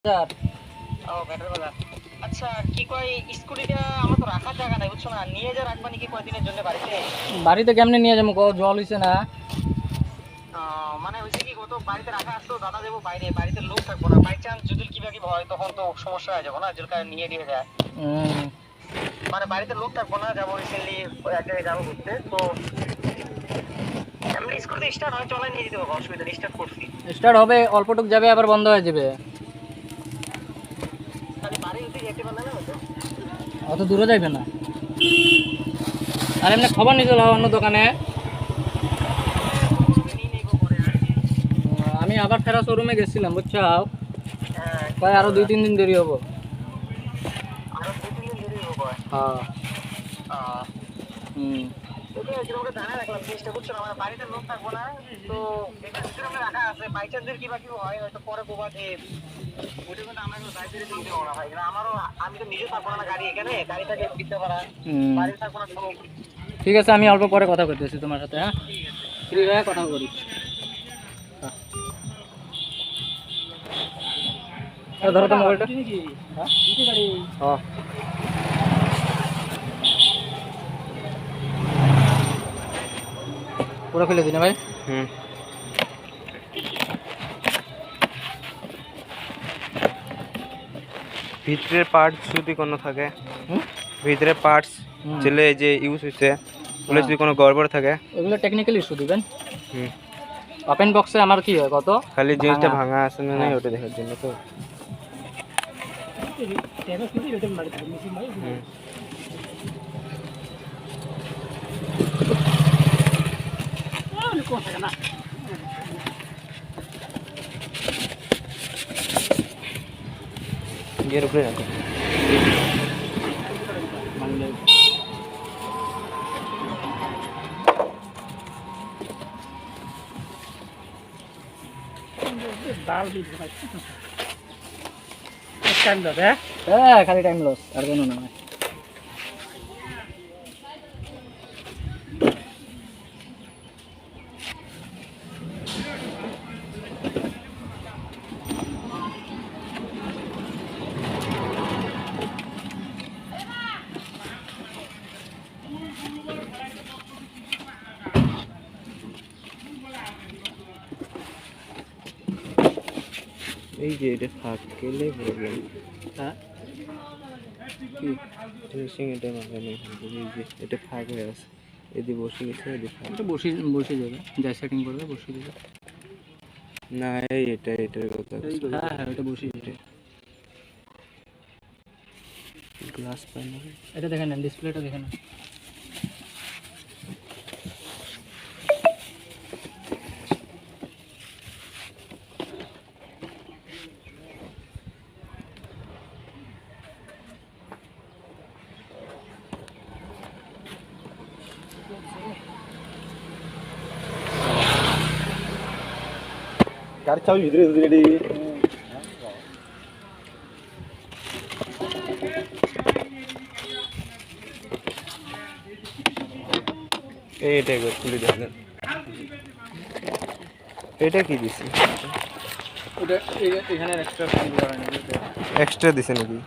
Sir ও battery বাজার। আচ্ছা কি কয় স্কুটিটা আমার তো রাখার জায়গা নাই বুঝছো না, নিয়ে যা রাখবা নাকি কয়দিনের জন্য বাড়িতে? বাড়িতে কেমনে নিয়ে যাবো জল হইছে না। মানে হয়েছে কি কত বাড়িতে রাখা আসতো, দাদা যাবো বাইরে, বাড়িতে লোক থাকবো না, বাই চান্স যদি কি বাকি হয় তখন তো সমস্যা হয়ে যাবো না, যে কারণে নিয়ে দিয়ে যায়। মানে বাড়িতে লোক থাকবো না, যাবো রিসেন্টলি এক জায়গায় যাবো ঘুরতে, তো এমনি স্কুটি স্টার্ট হয় চলে নিয়ে যেতে পারবো, অসুবিধা নেই, স্টার্ট করছি। স্টার্ট হবে, অল্পটুক যাবে আবার বন্ধ হয়ে যাবে। তাহলে বাড়ি হতে যেতে পারলে না হতো। অত দূরে যাইবে না। আর এমনি খবর নিতে হবে অন্য দোকানে। নিয়ে নেবো পরে আর কি। আমি আবার ফেরা শোরুমে গেছিলাম বুঝছো, হ্যাঁ প্রায় আরো 2-3 দিন দেরি হবো। আরো 2-3 দিন দেরি হবো। হ্যাঁ আহ হুম ওকে তোমাকে জানা রাখলাম, চেষ্টা করছো না, আমার বাড়িতে লোক থাকবো না, তো এটা সিস্টেমে রাখা আছে, বাই চান্সের কি বা কি হয় হয়তো পরে বোবা যে ওটা কিন্তু আমরা বাইরে দিতে পারবো না ভাই, না আমারও, আমি তো নিজে থাকবো না গাড়ি, এখানে গাড়িটাকে দিতে পারা, হুম। বাড়ি থাকবো না কোনো। ঠিক আছে, আমি অল্প পরে কথা করতেছি তোমার সাথে। হ্যাঁ, ফ্রি হয়ে কথা করি। ধরো তো মোবাইলটা। হ্যাঁ পুরো ফেলে দিন ভাই। ভিতরের পার্টস যদি কোনো থাকে, ভিতরের পার্টস যেগুলো যে ইউজ হয়েছে ওগুলো যদি কোনো গড়বড় থাকে, ওগুলো টেকনিক্যাল ইস্যু দিবেন। ওপেন বক্সে আমার কি হয় কত খালি জিনিসটা ভাঙা আছে না নাই ওটা দেখার জন্য। তো এর উপরে রাখো। হ্যাঁ, খালি টাইম লস আর কোনো না। এই যে এটা ফাঁক গেলে প্রবলেম। হ্যাঁ কি ফিনিশিং এটা মারা নেই, এই যে এটা ফাঁক হয়ে আছে, এদিকে বসে গেছে, এদিকে ফাঁক। এটা বসে যাবে, যা সেটিং করবে বসে যাবে। না এই এটার কথা। হ্যাঁ হ্যাঁ, এটা বসে যাবে। গ্লাস প্যানেল এটা দেখেন না, ডিসপ্লেটা দেখেন না। গাড়ি চাবি ভিতরে রেডি। এইটা একবার খুলে দেখেন। এটা কি দিছে? এটা এখানে এক্সট্রা এক্সট্রা দিছে নাকি?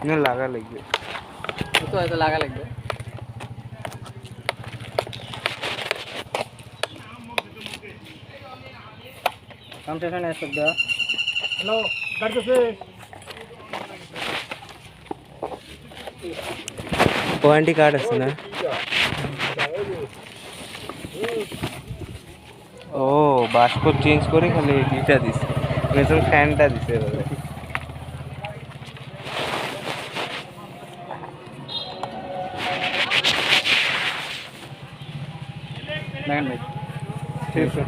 না লাগা লাগবে। তো এটা লাগা লাগবে। কাম শেষ হয় না সব দেওয়া। হ্যালো, গাড়িতে ওয়ারেন্টি কার্ড আছে না? ও বাষ্প চেঞ্জ করে খালি এইটা দিছে, মেশিন ফ্যানটা দিছে বলে। দেখেন ভাই, ঠিক আছে।